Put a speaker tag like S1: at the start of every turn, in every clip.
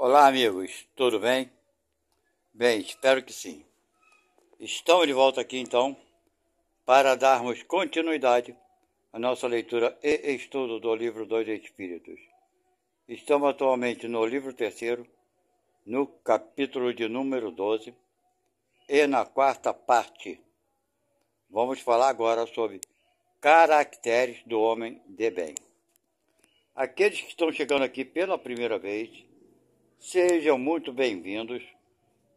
S1: Olá, amigos, tudo bem? Bem, espero que sim. Estamos de volta aqui então para darmos continuidade à nossa leitura e estudo do livro dos Espíritos. Estamos atualmente no livro 3º, no capítulo de número 12 e na quarta parte. Vamos falar agora sobre caracteres do homem de bem. Aqueles que estão chegando aqui pela primeira vez, sejam muito bem-vindos.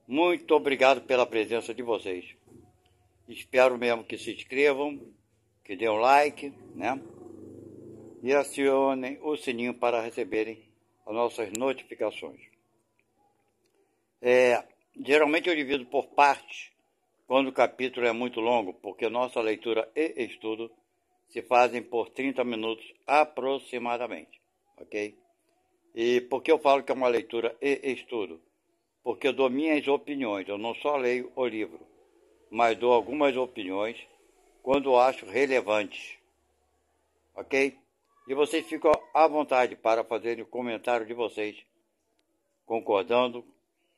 S1: Muito obrigado pela presença de vocês. Espero mesmo que se inscrevam, que dêem um like, né? E acionem o sininho para receberem as nossas notificações. Geralmente eu divido por partes quando o capítulo é muito longo, porque nossa leitura e estudo se fazem por 30 minutos aproximadamente, ok? E por que eu falo que é uma leitura e estudo? Porque eu dou minhas opiniões, eu não só leio o livro, mas dou algumas opiniões quando acho relevantes, ok? E vocês ficam à vontade para fazerem o comentário de vocês, concordando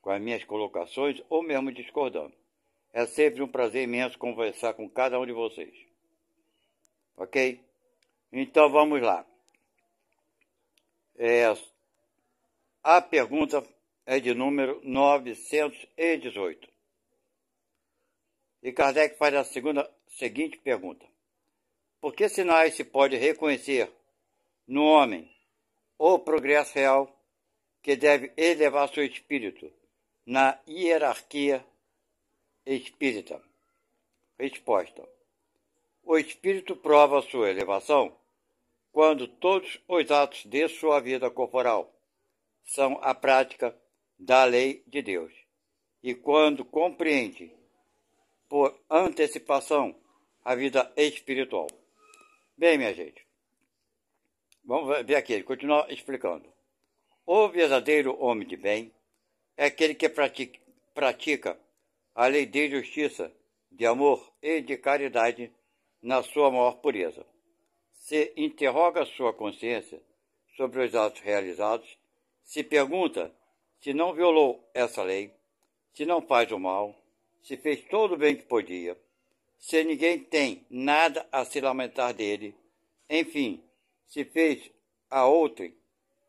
S1: com as minhas colocações ou mesmo discordando. É sempre um prazer imenso conversar com cada um de vocês, ok? Então vamos lá. A pergunta é de número 918. E Kardec faz a seguinte pergunta: por que sinais se pode reconhecer no homem o progresso real que deve elevar seu espírito na hierarquia espírita? Resposta: o espírito prova sua elevação quando todos os atos de sua vida corporal são a prática da lei de Deus, e quando compreende por antecipação a vida espiritual. Bem, minha gente, vamos ver aqui, ele continua explicando. O verdadeiro homem de bem é aquele que pratica a lei de justiça, de amor e de caridade na sua maior pureza. Se interroga sua consciência sobre os atos realizados, se pergunta se não violou essa lei, se não faz o mal, se fez todo o bem que podia, se ninguém tem nada a se lamentar dele, enfim, se fez a outrem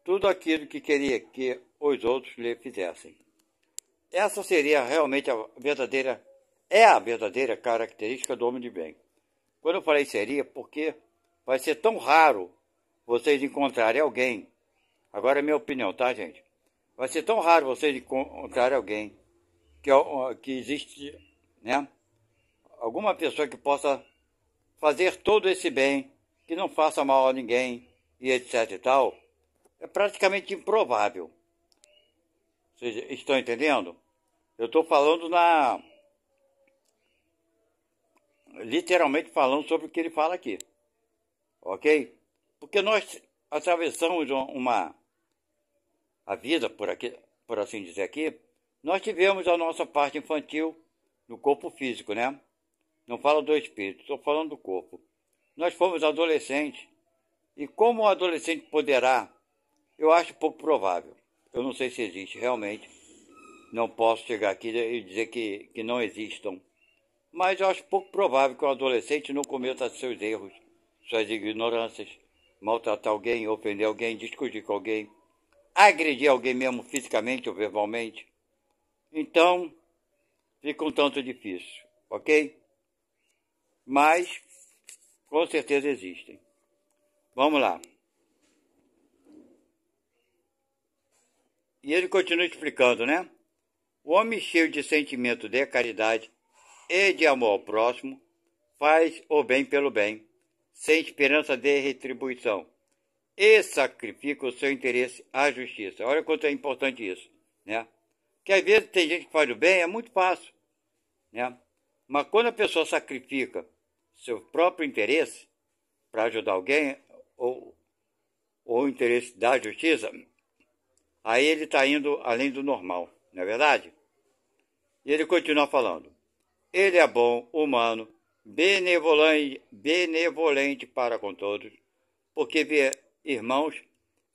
S1: tudo aquilo que queria que os outros lhe fizessem. Essa seria realmente a verdadeira característica do homem de bem. Quando eu falei seria, porque vai ser tão raro vocês encontrarem alguém. Agora é minha opinião, tá, gente? Vai ser tão raro vocês encontrarem alguém que existe, né? Alguma pessoa que possa fazer todo esse bem, que não faça mal a ninguém e etc e tal. É praticamente improvável. Vocês estão entendendo? Eu estou falando literalmente falando sobre o que ele fala aqui. Ok? Porque nós atravessamos a vida, por assim dizer aqui, nós tivemos a nossa parte infantil no corpo físico, né? Não falo do espírito, estou falando do corpo. Nós fomos adolescentes, e como o adolescente poderá, eu acho pouco provável. Eu não sei se existe realmente, não posso chegar aqui e dizer que não existam, mas eu acho pouco provável que o adolescente não cometa seus erros, suas ignorâncias, maltratar alguém, ofender alguém, discutir com alguém, agredir alguém mesmo fisicamente ou verbalmente. Então, fica um tanto difícil, ok? Mas, com certeza existem. Vamos lá. E ele continua explicando, né? O homem cheio de sentimento de caridade e de amor ao próximo faz o bem pelo bem, sem esperança de retribuição, e sacrifica o seu interesse à justiça. Olha quanto é importante isso, né? Que às vezes tem gente que faz o bem, é muito fácil, né? Mas quando a pessoa sacrifica seu próprio interesse para ajudar alguém, ou o interesse da justiça, aí ele está indo além do normal, não é verdade? E ele continua falando. Ele é bom, humano, benevolente para com todos, porque vê irmãos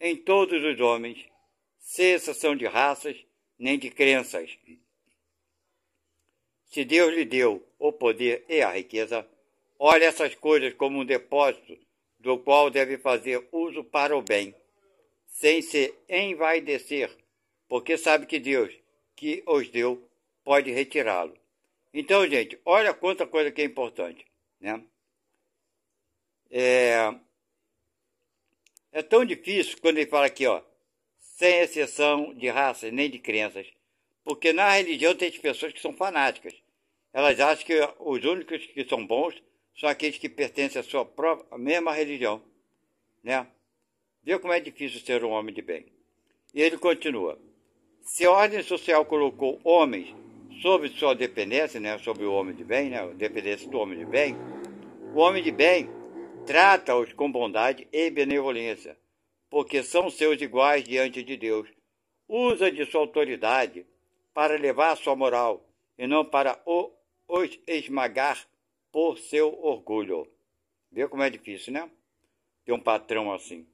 S1: em todos os homens, sem exceção de raças nem de crenças. Se Deus lhe deu o poder e a riqueza, olhe essas coisas como um depósito do qual deve fazer uso para o bem, sem se envaidecer, porque sabe que Deus, que os deu, pode retirá-lo. Então, gente, olha quanta coisa que é importante, né? É tão difícil quando ele fala aqui, ó, sem exceção de raças nem de crenças, porque na religião tem pessoas que são fanáticas. Elas acham que os únicos que são bons são aqueles que pertencem à sua própria, mesma religião, né? Vê como é difícil ser um homem de bem. E ele continua. Se a ordem social colocou homens sob sua dependência, né, sobre o homem de bem, né, a dependência do homem de bem, o homem de bem trata-os com bondade e benevolência, porque são seus iguais diante de Deus. Usa de sua autoridade para levar a sua moral e não para os esmagar por seu orgulho. Vê como é difícil, né? Ter um patrão assim.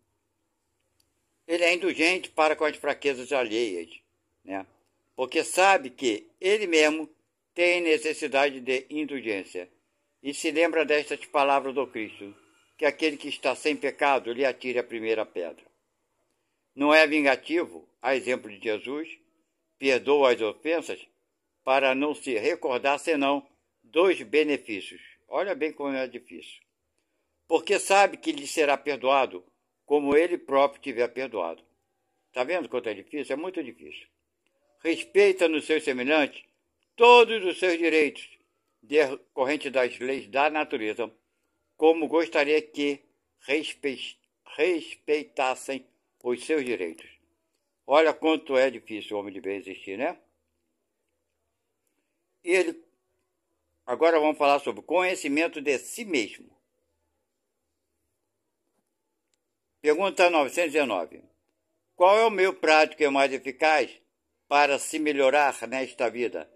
S1: Ele é indulgente para com as fraquezas alheias, né? Porque sabe que ele mesmo tem necessidade de indulgência. E se lembra destas palavras do Cristo, que aquele que está sem pecado lhe atire a primeira pedra. Não é vingativo, a exemplo de Jesus, perdoa as ofensas para não se recordar senão dos benefícios. Olha bem como é difícil. Porque sabe que lhe será perdoado como ele próprio tiver perdoado. Está vendo quanto é difícil? É muito difícil. Respeita nos seus semelhantes todos os seus direitos, decorrente das leis da natureza, como gostaria que respeitassem os seus direitos. Olha quanto é difícil o homem de bem existir, né? Agora vamos falar sobre conhecimento de si mesmo. Pergunta 919. Qual é o meio prático e mais eficaz para se melhorar nesta vida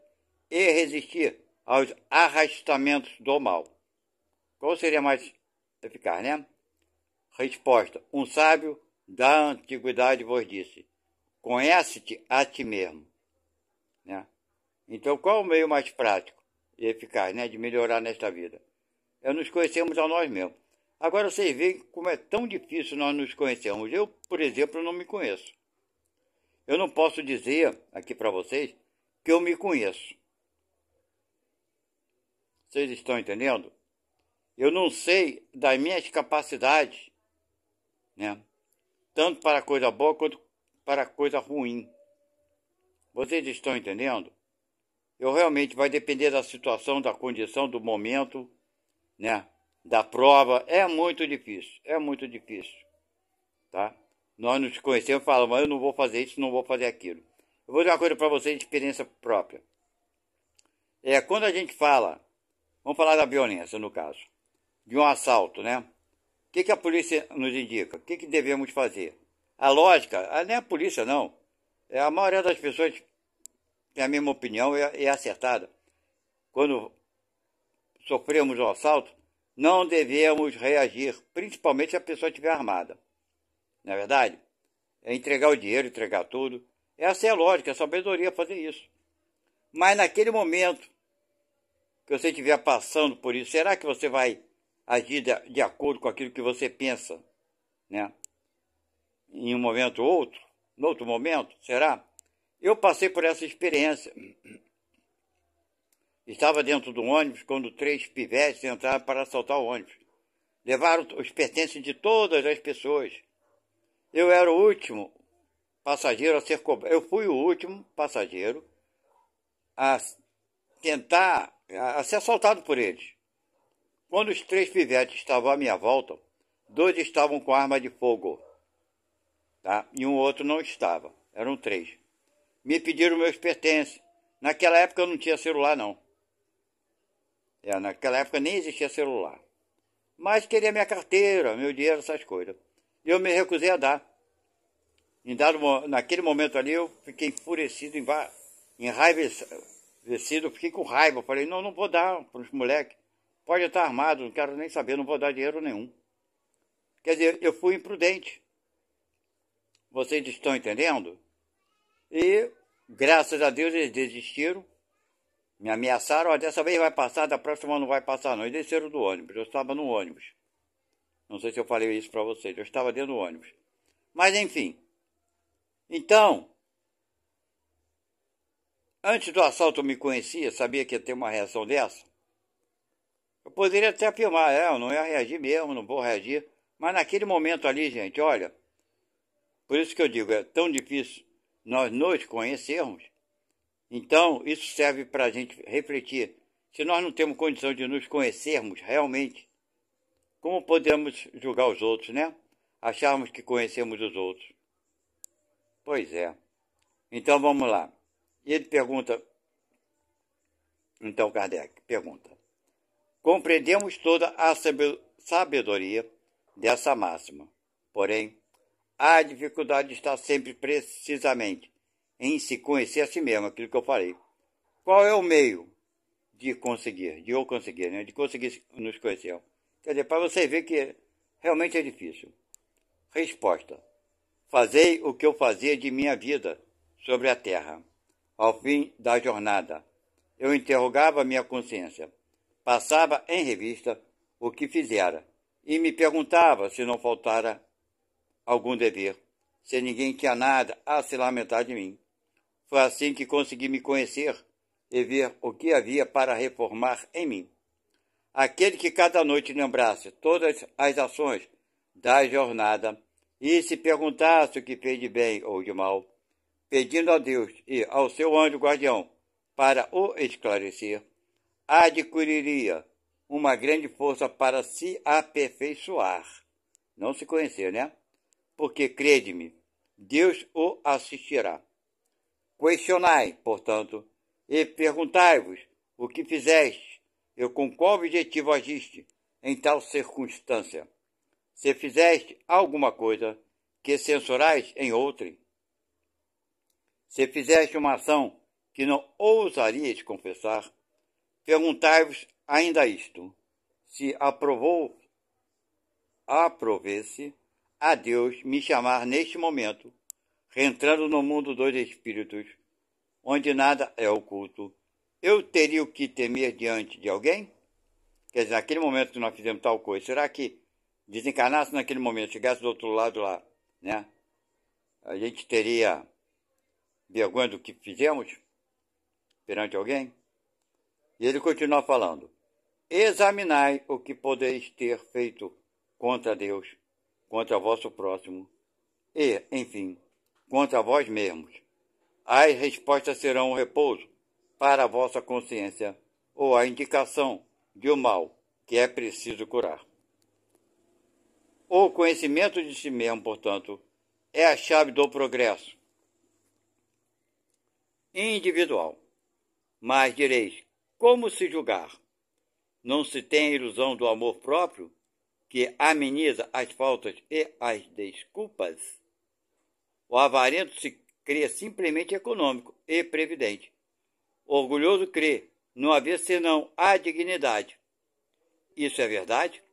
S1: e resistir aos arrastamentos do mal? Qual seria mais eficaz, né? Resposta. Um sábio da antiguidade vos disse: conhece-te a ti mesmo. Né? Então, qual é o meio mais prático e eficaz, né, de melhorar nesta vida? É nos conhecermos a nós mesmos. Agora vocês veem como é tão difícil nós nos conhecermos. Eu, por exemplo, não me conheço. Eu não posso dizer aqui para vocês que eu me conheço. Vocês estão entendendo? Eu não sei das minhas capacidades, né? Tanto para coisa boa quanto para coisa ruim. Vocês estão entendendo? Eu realmente vai depender da situação, da condição, do momento, né? Da prova. É muito difícil, tá? Nós nos conhecemos e falamos, mas eu não vou fazer isso, não vou fazer aquilo. Eu vou dizer uma coisa para vocês de experiência própria. Quando a gente fala, vamos falar da violência no caso, de um assalto, né? O que a polícia nos indica? O que devemos fazer? A lógica, não é a polícia não, a maioria das pessoas tem a mesma opinião e é acertada. Quando sofremos um assalto, não devemos reagir, principalmente se a pessoa estiver armada. Não é verdade? É entregar o dinheiro, entregar tudo. Essa é a lógica, é a sabedoria fazer isso. Mas naquele momento que você estiver passando por isso, será que você vai agir de acordo com aquilo que você pensa, né? Em um momento ou outro, no outro momento, será? Eu passei por essa experiência. Estava dentro do ônibus quando 3 pivetes entraram para assaltar o ônibus. Levaram os pertences de todas as pessoas. Eu era o último passageiro a ser cobrado. Eu fui o último passageiro a tentar a ser assaltado por eles. Quando os 3 pivetes estavam à minha volta, 2 estavam com arma de fogo, tá? E um outro não estava. Eram 3. Me pediram meus pertences. Naquela época eu não tinha celular, não. Naquela época nem existia celular. Mas queria minha carteira, meu dinheiro, essas coisas. Eu me recusei a dar. Naquele momento ali eu fiquei enfurecido, enraivecido, fiquei com raiva. Eu falei, não vou dar para os moleques. Pode estar armado, não quero nem saber, não vou dar dinheiro nenhum. Quer dizer, eu fui imprudente. Vocês estão entendendo? E, graças a Deus, eles desistiram. Me ameaçaram, dessa vez vai passar, da próxima não vai passar não. E desceram do ônibus, eu estava no ônibus. Não sei se eu falei isso para vocês, eu estava dentro do ônibus. Mas enfim. Então, antes do assalto eu me conhecia, sabia que ia ter uma reação dessa. Eu poderia até afirmar, eu não ia reagir mesmo, não vou reagir. Mas naquele momento ali, gente, olha, por isso que eu digo, é tão difícil nós nos conhecermos. Então, isso serve para a gente refletir. Se nós não temos condição de nos conhecermos realmente, como podemos julgar os outros, né? Acharmos que conhecemos os outros. Pois é. Então, vamos lá. Ele pergunta, então Kardec pergunta, compreendemos toda a sabedoria dessa máxima, porém, a dificuldade está sempre precisamente em se conhecer a si mesmo, aquilo que eu falei. Qual é o meio de conseguir, né? De conseguir nos conhecer? Quer dizer, para você ver que realmente é difícil. Resposta. Fazei o que eu fazia de minha vida sobre a terra. Ao fim da jornada, eu interrogava minha consciência, passava em revista o que fizera e me perguntava se não faltara algum dever, se ninguém tinha nada a se lamentar de mim. Foi assim que consegui me conhecer e ver o que havia para reformar em mim. Aquele que cada noite lembrasse todas as ações da jornada e se perguntasse o que fez de bem ou de mal, pedindo a Deus e ao seu anjo guardião para o esclarecer, adquiriria uma grande força para se aperfeiçoar. Não se conhecer, né? Porque, crede-me, Deus o assistirá. Questionai, portanto, e perguntai-vos o que fizeste e com qual objetivo agiste em tal circunstância. Se fizeste alguma coisa que censurais em outrem, se fizeste uma ação que não ousarias confessar, perguntai-vos ainda isto, se aprovesse a Deus me chamar neste momento, reentrando no mundo dos espíritos, onde nada é oculto, eu teria o que temer diante de alguém? Quer dizer, naquele momento que nós fizemos tal coisa, será que desencarnasse naquele momento, chegasse do outro lado lá, né? A gente teria vergonha do que fizemos perante alguém? E ele continua falando, examinai o que podeis ter feito contra Deus, contra vosso próximo e, enfim, contra vós mesmos. As respostas serão o repouso para a vossa consciência ou a indicação de um mal que é preciso curar. O conhecimento de si mesmo, portanto, é a chave do progresso individual. Mas direis, como se julgar? Não se tem a ilusão do amor próprio, que ameniza as faltas e as desculpas? O avarento se crê simplesmente econômico e previdente. O orgulhoso crê não haver senão a dignidade. Isso é verdade,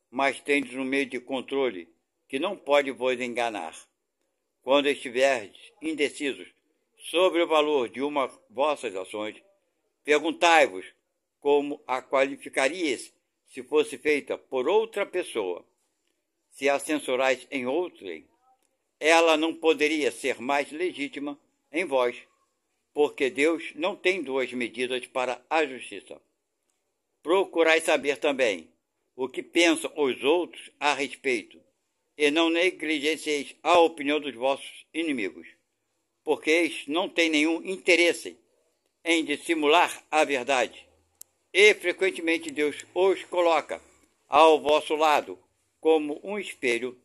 S1: mas tendes um meio de controle que não pode vos enganar. Quando estiverdes indecisos sobre o valor de uma vossas ações, perguntai-vos como a qualificarias se fosse feita por outra pessoa. Se a censurais em outrem, ela não poderia ser mais legítima em vós, porque Deus não tem duas medidas para a justiça. Procurai saber também o que pensam os outros a respeito, e não negligencieis a opinião dos vossos inimigos, porque eles não têm nenhum interesse em dissimular a verdade, e frequentemente Deus os coloca ao vosso lado como um espelho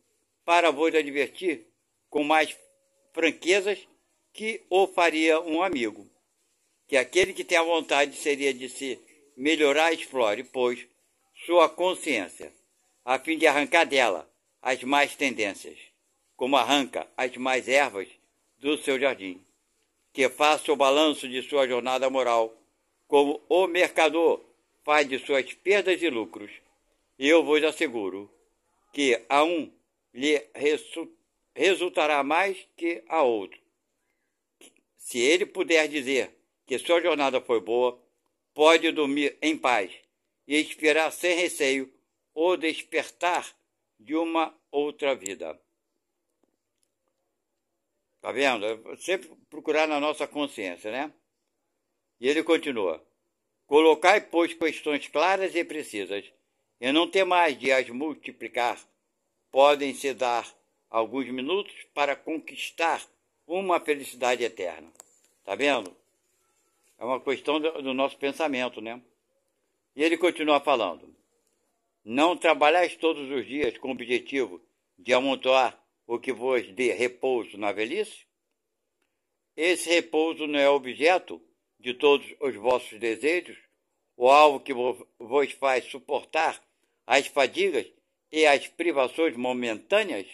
S1: para vos advertir com mais franquezas que o faria um amigo. Que aquele que tem a vontade seria de se melhorar explore, pois, sua consciência, a fim de arrancar dela as más tendências, como arranca as más ervas do seu jardim. Que faça o balanço de sua jornada moral, como o mercador faz de suas perdas e lucros. E eu vos asseguro que a um lhe resultará mais que a outro. Se ele puder dizer que sua jornada foi boa, pode dormir em paz e esperar sem receio o despertar de uma outra vida. Tá vendo? Sempre procurar na nossa consciência, né? E ele continua: colocai, pois, questões claras e precisas, e não temais de as multiplicar. Podem-se dar alguns minutos para conquistar uma felicidade eterna. Tá vendo? É uma questão do nosso pensamento, né? E ele continua falando: não trabalhais todos os dias com o objetivo de amontoar o que vos dê repouso na velhice? Esse repouso não é objeto de todos os vossos desejos, ou algo que vos faz suportar as fadigas e as privações momentâneas?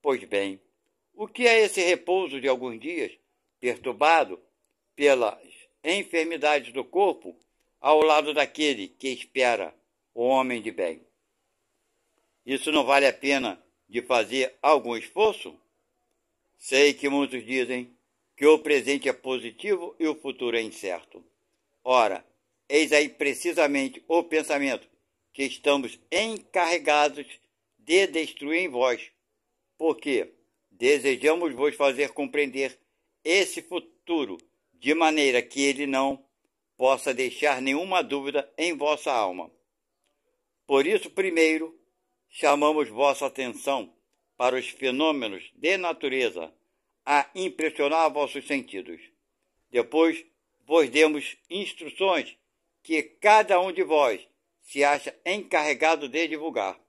S1: Pois bem, o que é esse repouso de alguns dias, perturbado pelas enfermidades do corpo, ao lado daquele que espera o homem de bem? Isso não vale a pena de fazer algum esforço? Sei que muitos dizem que o presente é positivo e o futuro é incerto. Ora, eis aí precisamente o pensamento que estamos encarregados de destruir em vós, porque desejamos vos fazer compreender esse futuro de maneira que ele não possa deixar nenhuma dúvida em vossa alma. Por isso, primeiro, chamamos vossa atenção para os fenômenos de natureza a impressionar vossos sentidos. Depois, vos demos instruções que cada um de vós se acha encarregado de divulgar.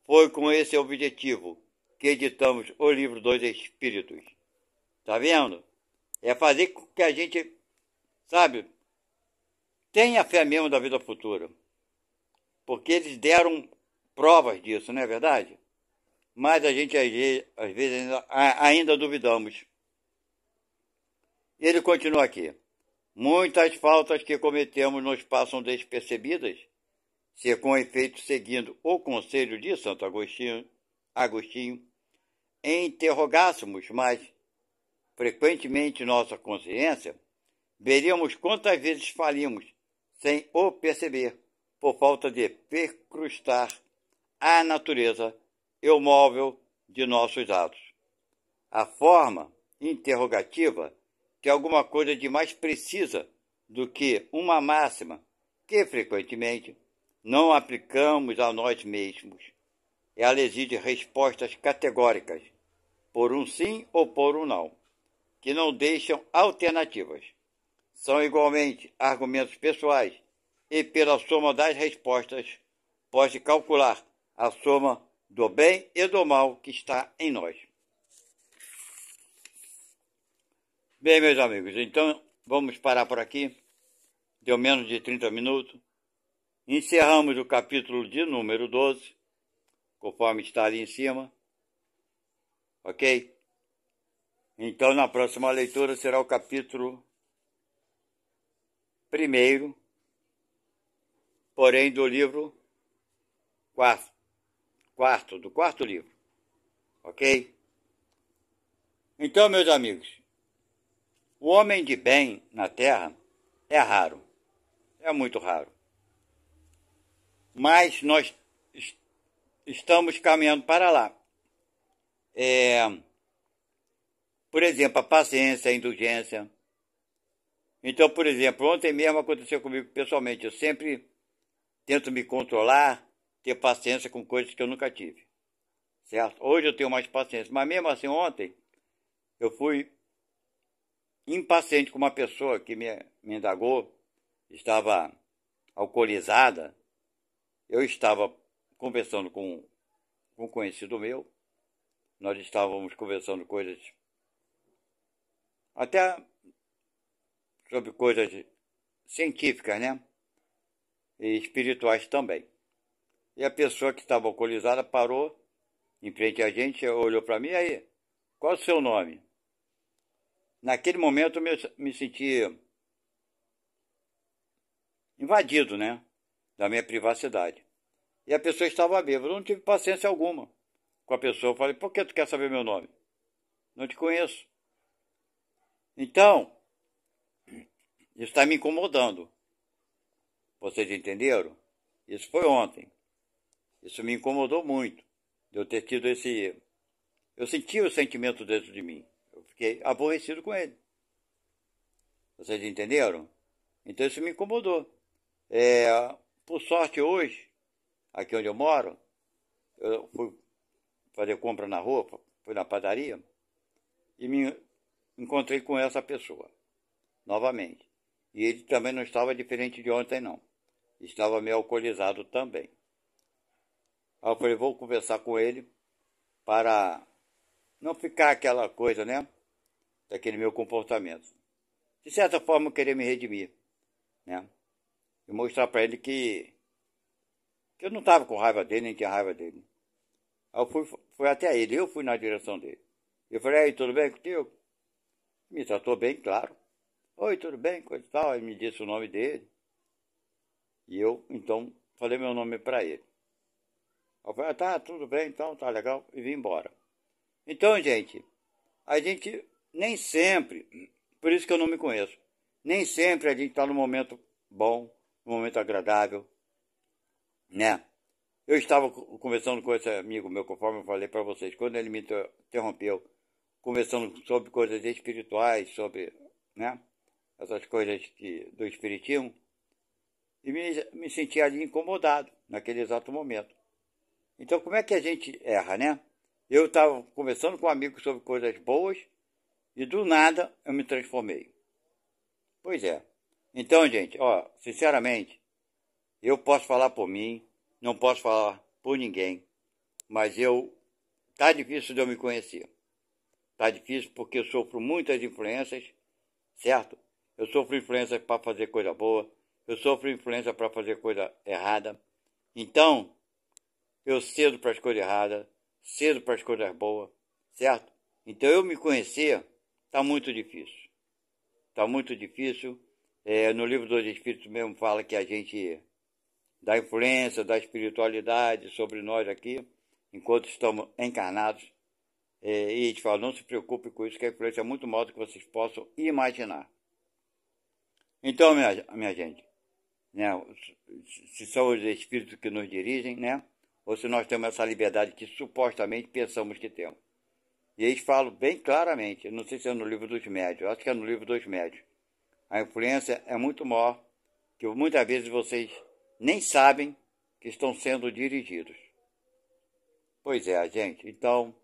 S1: Foi com esse objetivo que editamos o livro dos Espíritos. Tá vendo? É fazer com que a gente, sabe, tenha fé mesmo da vida futura. Porque eles deram provas disso, não é verdade? Mas a gente, às vezes, ainda duvidamos. Ele continua aqui: muitas faltas que cometemos nos passam despercebidas, se com efeito, seguindo o conselho de Santo Agostinho, interrogássemos mais frequentemente nossa consciência, veríamos quantas vezes falimos sem o perceber, por falta de percrustar a natureza e o móvel de nossos atos. A forma interrogativa tem alguma coisa de mais precisa do que uma máxima que, frequentemente, não aplicamos a nós mesmos. Ela exige respostas categóricas, por um sim ou por um não, que não deixam alternativas. São igualmente argumentos pessoais, e pela soma das respostas pode calcular a soma do bem e do mal que está em nós. Bem, meus amigos, então vamos parar por aqui. Deu menos de 30 minutos. Encerramos o capítulo de número 12, conforme está ali em cima. Ok? Então, na próxima leitura será o capítulo 1º, porém do livro do quarto livro. Ok? Então, meus amigos, o homem de bem na Terra é raro. É muito raro. Mas nós estamos caminhando para lá. Por exemplo, a paciência, a indulgência. Então, por exemplo, ontem mesmo aconteceu comigo pessoalmente. Eu sempre tento me controlar, ter paciência com coisas que eu nunca tive. Certo? Hoje eu tenho mais paciência. Mas mesmo assim, ontem, eu fui impaciente com uma pessoa que me indagou, estava alcoolizada. Eu estava conversando com um conhecido meu. Nós estávamos conversando coisas, até sobre coisas científicas, né? E espirituais também. E a pessoa que estava alcoolizada parou em frente a gente, olhou para mim: aí, qual é o seu nome? Naquele momento eu me senti invadido, né? Da minha privacidade. E a pessoa estava bêbada. Eu não tive paciência alguma com a pessoa. Eu falei: por que tu quer saber meu nome? Não te conheço. Então, isso está me incomodando. Vocês entenderam? Isso foi ontem. Isso me incomodou muito, de eu ter tido esse... Eu senti o sentimento dentro de mim. Eu fiquei aborrecido com ele. Vocês entenderam? Então isso me incomodou. Por sorte hoje, aqui onde eu moro, eu fui fazer compra na rua, fui na padaria, e me encontrei com essa pessoa, novamente. E ele também não estava diferente de ontem, não. Estava meio alcoolizado também. Aí eu falei, vou conversar com ele para não ficar aquela coisa, né? Daquele meu comportamento. De certa forma, eu queria me redimir, né? E mostrar para ele que eu não estava com raiva dele, nem tinha raiva dele. Aí eu fui até ele, eu fui na direção dele. Eu falei, aí, tudo bem contigo? Me tratou bem, claro. Oi, tudo bem? Coisa e tal. Ele me disse o nome dele. E eu, então, falei meu nome para ele. Eu falei, tá, tudo bem, então, tá legal. E vim embora. Então, gente, a gente nem sempre, por isso que eu não me conheço, nem sempre a gente está no momento bom, no momento agradável, né? Eu estava conversando com esse amigo meu, conforme eu falei para vocês, quando ele me interrompeu, conversando sobre coisas espirituais, sobre, né, essas coisas do espiritismo, e me senti ali incomodado naquele exato momento. Então, como é que a gente erra, né? Eu estava conversando com um amigo sobre coisas boas e do nada eu me transformei. Pois é. Então, gente, ó, sinceramente, eu posso falar por mim, não posso falar por ninguém, mas tá difícil de eu me conhecer. Tá difícil porque eu sofro muitas influências, certo? Eu sofro influências para fazer coisa boa, eu sofro influência para fazer coisa errada. Então, eu cedo para as coisas erradas, cedo para as coisas boas, certo? Então, eu me conhecer tá muito difícil. Tá muito difícil. No livro dos Espíritos mesmo fala que a gente dá influência da espiritualidade sobre nós aqui, enquanto estamos encarnados. E a gente fala, não se preocupe com isso, que a influência é muito maior do que vocês possam imaginar. Então, minha gente, né, se são os espíritos que nos dirigem, né, ou se nós temos essa liberdade que supostamente pensamos que temos. E eles falam bem claramente, não sei se é no livro dos médios, acho que é no livro dos médios. A influência é muito maior, que muitas vezes vocês nem sabem que estão sendo dirigidos. Pois é, gente, então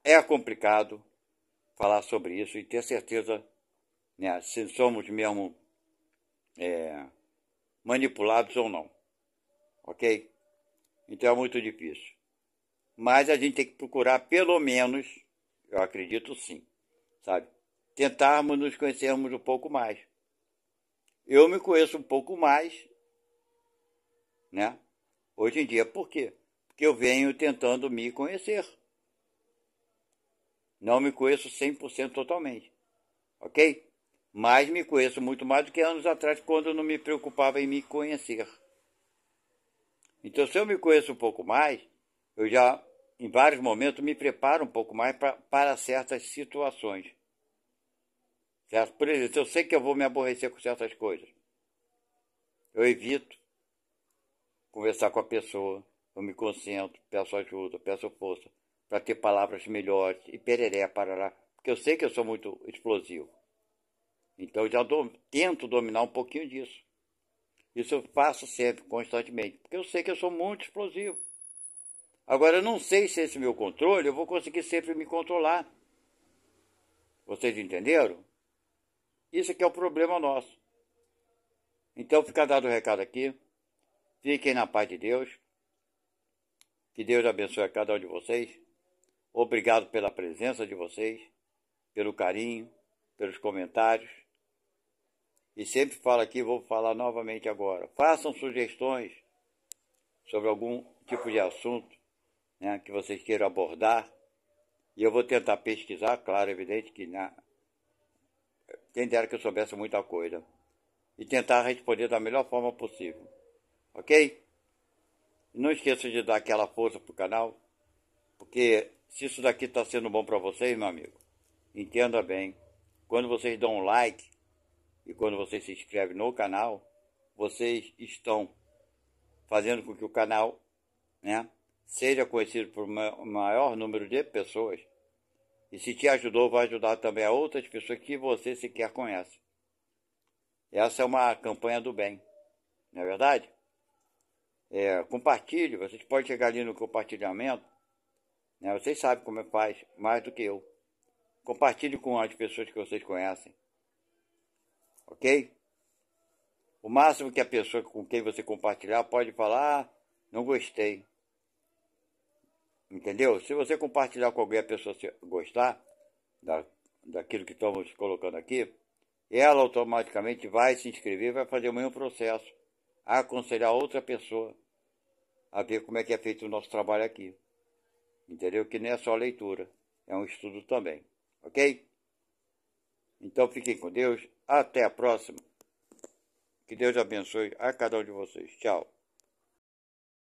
S1: é complicado falar sobre isso e ter certeza, né, se somos mesmo manipulados ou não, ok? Então é muito difícil. Mas a gente tem que procurar, pelo menos, eu acredito sim, sabe? Tentarmos nos conhecermos um pouco mais. Eu me conheço um pouco mais, né? Hoje em dia, por quê? Porque eu venho tentando me conhecer. Não me conheço 100% totalmente, ok? Mas me conheço muito mais do que anos atrás, quando eu não me preocupava em me conhecer. Então, se eu me conheço um pouco mais, eu já, em vários momentos, me preparo um pouco mais para certas situações. Certo? Por exemplo, eu sei que eu vou me aborrecer com certas coisas. Eu evito conversar com a pessoa, eu me concentro, peço ajuda, peço força, para ter palavras melhores, e pereré, parará, porque eu sei que eu sou muito explosivo. Então eu já tento dominar um pouquinho disso. Isso eu faço sempre, constantemente, porque eu sei que eu sou muito explosivo. Agora, eu não sei se esse meu controle, eu vou conseguir sempre me controlar. Vocês entenderam? Isso que é o problema nosso. Então fica dado o recado aqui. Fiquem na paz de Deus. Que Deus abençoe a cada um de vocês. Obrigado pela presença de vocês, pelo carinho, pelos comentários. E sempre falo aqui, vou falar novamente agora. Façam sugestões sobre algum tipo de assunto, né, que vocês queiram abordar. E eu vou tentar pesquisar, claro, evidente que quem dera que eu soubesse muita coisa. E tentar responder da melhor forma possível. Ok? Não esqueça de dar aquela força pro canal, porque se isso daqui está sendo bom para vocês, meu amigo, entenda bem, quando vocês dão um like e quando vocês se inscrevem no canal, vocês estão fazendo com que o canal, né, seja conhecido por um maior número de pessoas. E se te ajudou, vai ajudar também a outras pessoas que você sequer conhece. Essa é uma campanha do bem, não é verdade? Compartilhe, vocês podem chegar ali no compartilhamento, né? Vocês sabem como é que faz, mais do que eu. Compartilhe com as pessoas que vocês conhecem, ok? O máximo que a pessoa com quem você compartilhar pode falar, não gostei. Entendeu? Se você compartilhar com alguém a pessoa gostar daquilo que estamos colocando aqui, ela automaticamente vai se inscrever e vai fazer o mesmo processo. Aconselhar outra pessoa a ver como é que é feito o nosso trabalho aqui. Entendeu? Que não é só leitura, é um estudo também. Ok? Então fiquem com Deus. Até a próxima. Que Deus abençoe a cada um de vocês. Tchau.